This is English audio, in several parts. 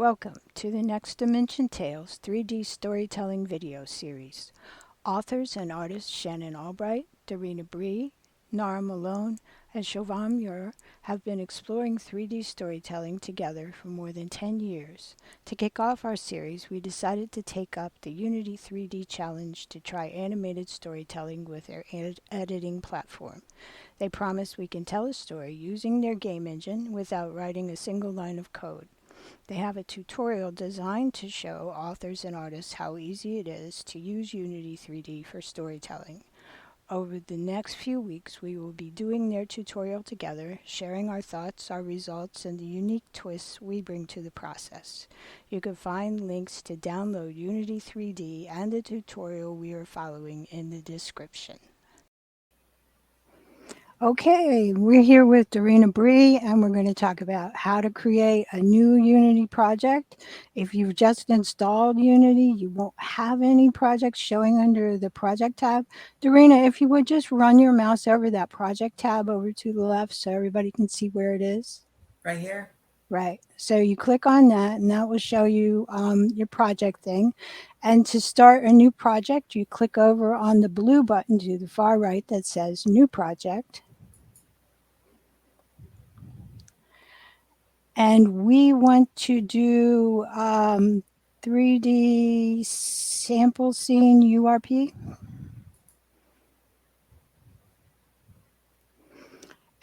Welcome to the Next Dimension Tales 3D storytelling video series. Authors and artists Shannon Albright, Darina Bree, Nara Malone, and Shovam Muir have been exploring 3D storytelling together for more than 10 years. To kick off our series, we decided to take up the Unity 3D Challenge to try animated storytelling with their editing platform. They promise we can tell a story using their game engine without writing a single line of code. They have a tutorial designed to show authors and artists how easy it is to use Unity 3D for storytelling. Over the next few weeks, we will be doing their tutorial together, sharing our thoughts, our results, and the unique twists we bring to the process. You can find links to download Unity 3D and the tutorial we are following in the description. Okay, we're here with Darina Bree, and we're going to talk about how to create a new Unity project. If you've just installed Unity, you won't have any projects showing under the project tab. Darina, if you would just run your mouse over that project tab over to the left so everybody can see where it is. Right here? Right. So you click on that, and that will show you your project thing. And to start a new project, you click over on the blue button to the far right that says New Project. And we want to do 3D sample scene URP.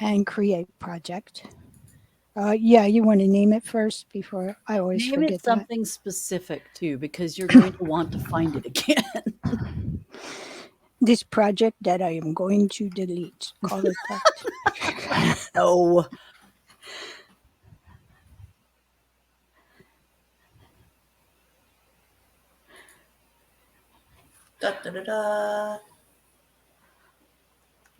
And create project. Yeah, you want to name it first before I always Name forget it something specific too, because you're going to want to find it again. This project that I am going to delete. Call it that. No. Da, da, da, da.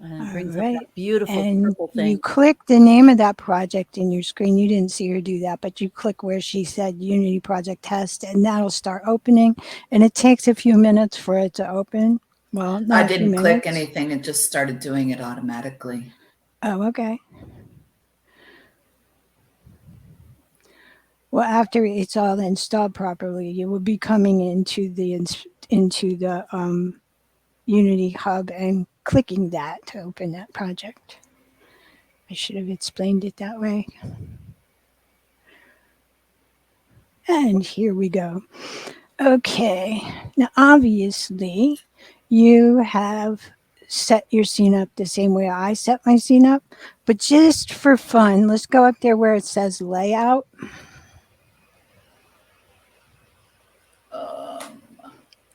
And it brings All up right. that beautiful And purple thing. you click the name of that project in your screen. You didn't see her do that, but you click where she said Unity Project Test, and that'll start opening. And it takes a few minutes for it to open. Well, not I a few didn't click minutes. anything. It just started doing it automatically. Oh, okay. Well, after it's all installed properly, you will be coming into the Unity Hub and clicking that to open that project. I should have explained it that way. And here we go. Okay. Now, obviously, you have set your scene up the same way I set my scene up, but just for fun, let's go up there where it says layout.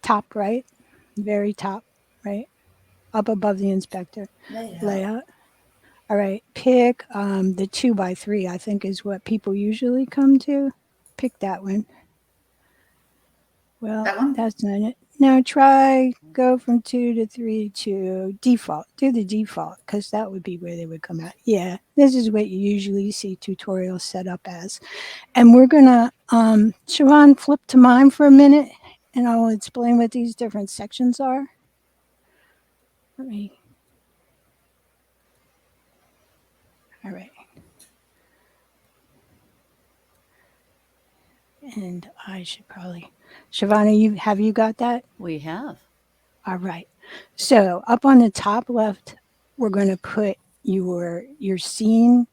Top right, very top right, up above the inspector. Layout. All right, pick the 2x3, I think is what people usually come to. Pick that one. Well, That one? that's not it. Now try go from 2 to 3 to default. Do the default because that would be where they would come out. Yeah, this is what you usually see tutorials set up as. And we're going to, Siobhan, flip to mine for a minute and I'll explain what these different sections are. Let me. All right. And I should probably, Shivana, have you got that? We have. All right. So up on the top left, we're going to put your scene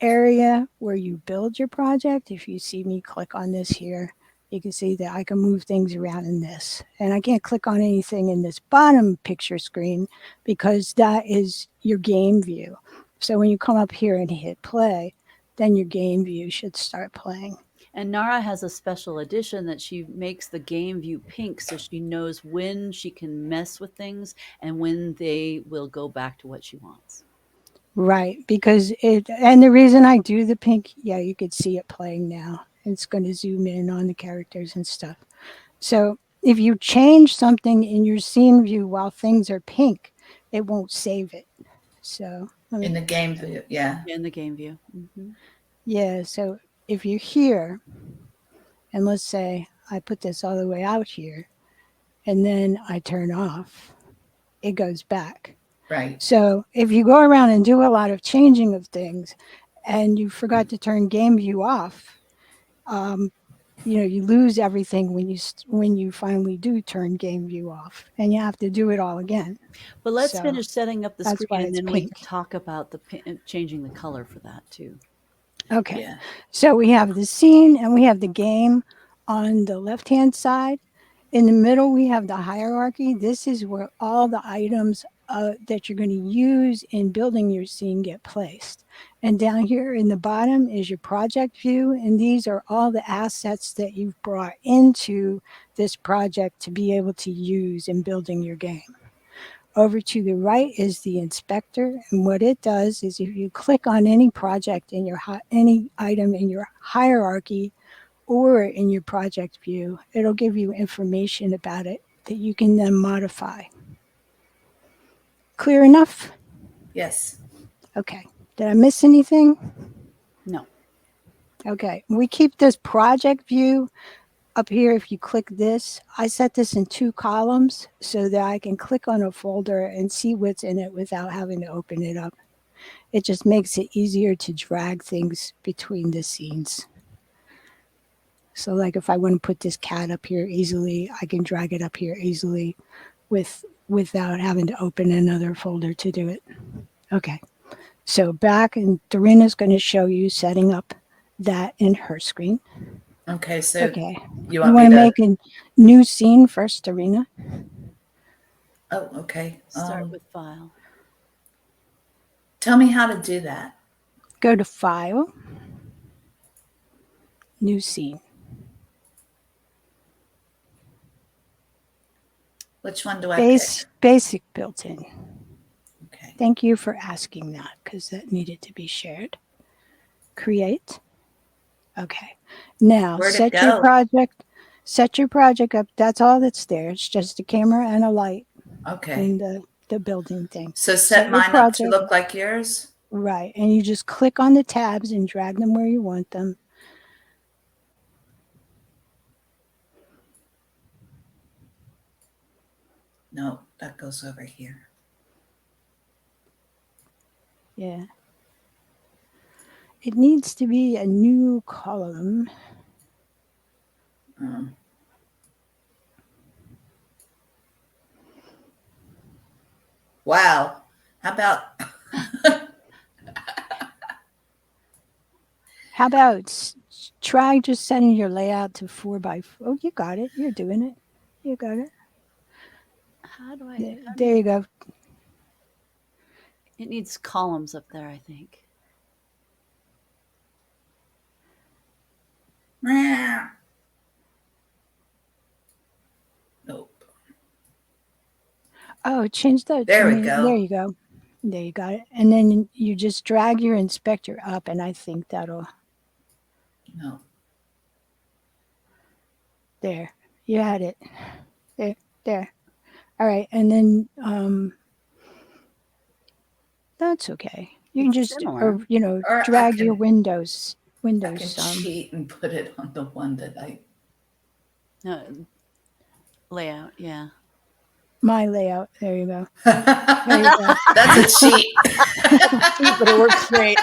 area where you build your project. If you see me click on this here, you can see that I can move things around in this. And I can't click on anything in this bottom picture screen because that is your game view. So when you come up here and hit play, then your game view should start playing. And Nara has a special edition that she makes the game view pink so she knows when she can mess with things and when they will go back to what she wants. Right, because and the reason I do the pink, yeah, you could see it playing now. It's going to zoom in on the characters and stuff. So if you change something in your scene view while things are pink, it won't save it. So in the game view, yeah. In the game view. Mm-hmm. Yeah, so if you're here, and let's say I put this all the way out here, and then I turn off, it goes back. Right. So if you go around and do a lot of changing of things and you forgot to turn game view off, you lose everything when when you finally do turn game view off, and you have to do it all again. But let's So finish setting up the that's screen why and it's then we can pink. talk about changing the color for that too. Okay. Yeah. So we have the scene and we have the game on the left hand side. In the middle, we have the hierarchy. This is where all the items that you're going to use in building your scene get placed. And down here in the bottom is your project view. And these are all the assets that you've brought into this project to be able to use in building your game. Over to the right is the inspector, and what it does is if you click on any project in your any item in your hierarchy or in your project view, it'll give you information about it that you can then modify. Clear enough? Yes. Okay. Did I miss anything? No. Okay. We keep this project view up here. If you click this, I set this in 2 columns so that I can click on a folder and see what's in it without having to open it up. It just makes it easier to drag things between the scenes. So like if I want to put this cat up here easily, I can drag it up here easily without having to open another folder to do it. Okay. So back, and Dorina's going to show you setting up that in her screen. Okay, so Okay. you You want want me to to? make a new scene first, Dorina? Oh, okay. Start with file. Tell me how to do that. Go to File, New Scene. Which one do I pick? Basic built in. Okay. Thank you for asking that because that needed to be shared. Create. Okay. Now Where'd it go? set your project up. That's all that's there. It's just a camera and a light Okay. and the building thing. So Set set your mine up to project look like yours? right. And you just click on the tabs and drag them where you want them. No, that goes over here. Yeah. It needs to be a new column. Um, wow. How about How about try just setting your layout to 4 by 4? Oh, you got it. You're doing it. You got it. How do I? There you go. It needs columns up there, I think. nope. Oh, change that to There we me. There go. you go. There you got it. And then you just drag your inspector up, and I think that'll. No. There. You had it. There. All right. And then that's okay. You can It's just, similar. Or drag your Windows. I can cheat and put it on the one that I No, layout, yeah. My layout. There you go. There you go. That's a cheat. But it works great.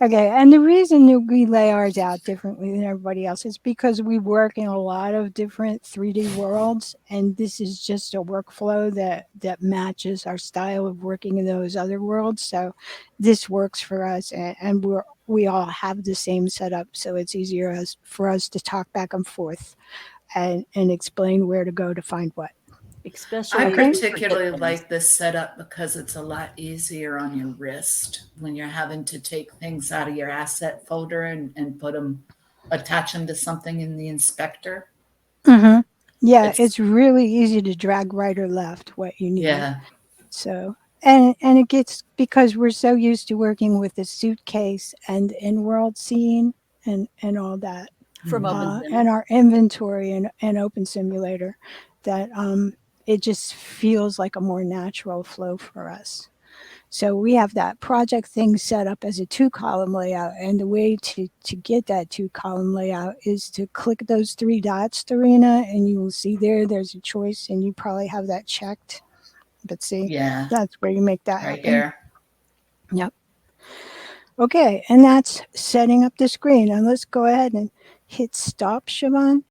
Okay, and the reason that we lay ours out differently than everybody else is because we work in a lot of different 3D worlds, and this is just a workflow that matches our style of working in those other worlds. So this works for us, and we all have the same setup, so it's easier for us to talk back and forth and explain where to go to find what. I Especially if Okay. we forget particularly things. like this setup because it's a lot easier on your wrist when you're having to take things out of your asset folder and put them, attach them to something in the inspector. Mm-hmm. Yeah, It's, it's really easy to drag right or left what you need. yeah. So, and it gets because we're so used to working with the suitcase and in-world scene and all that, From Mhm. OpenSim. and our inventory and Open Simulator, that it just feels like a more natural flow for us. So we have that project thing set up as a 2-column layout, and the way to get that 2-column layout is to click those 3 dots, Dorina, and you will see there's a choice, and you probably have that checked. But see, Yeah. that's where you make that Right happen. here. Yep. Okay, and that's setting up the screen. And let's go ahead and hit stop, Siobhan?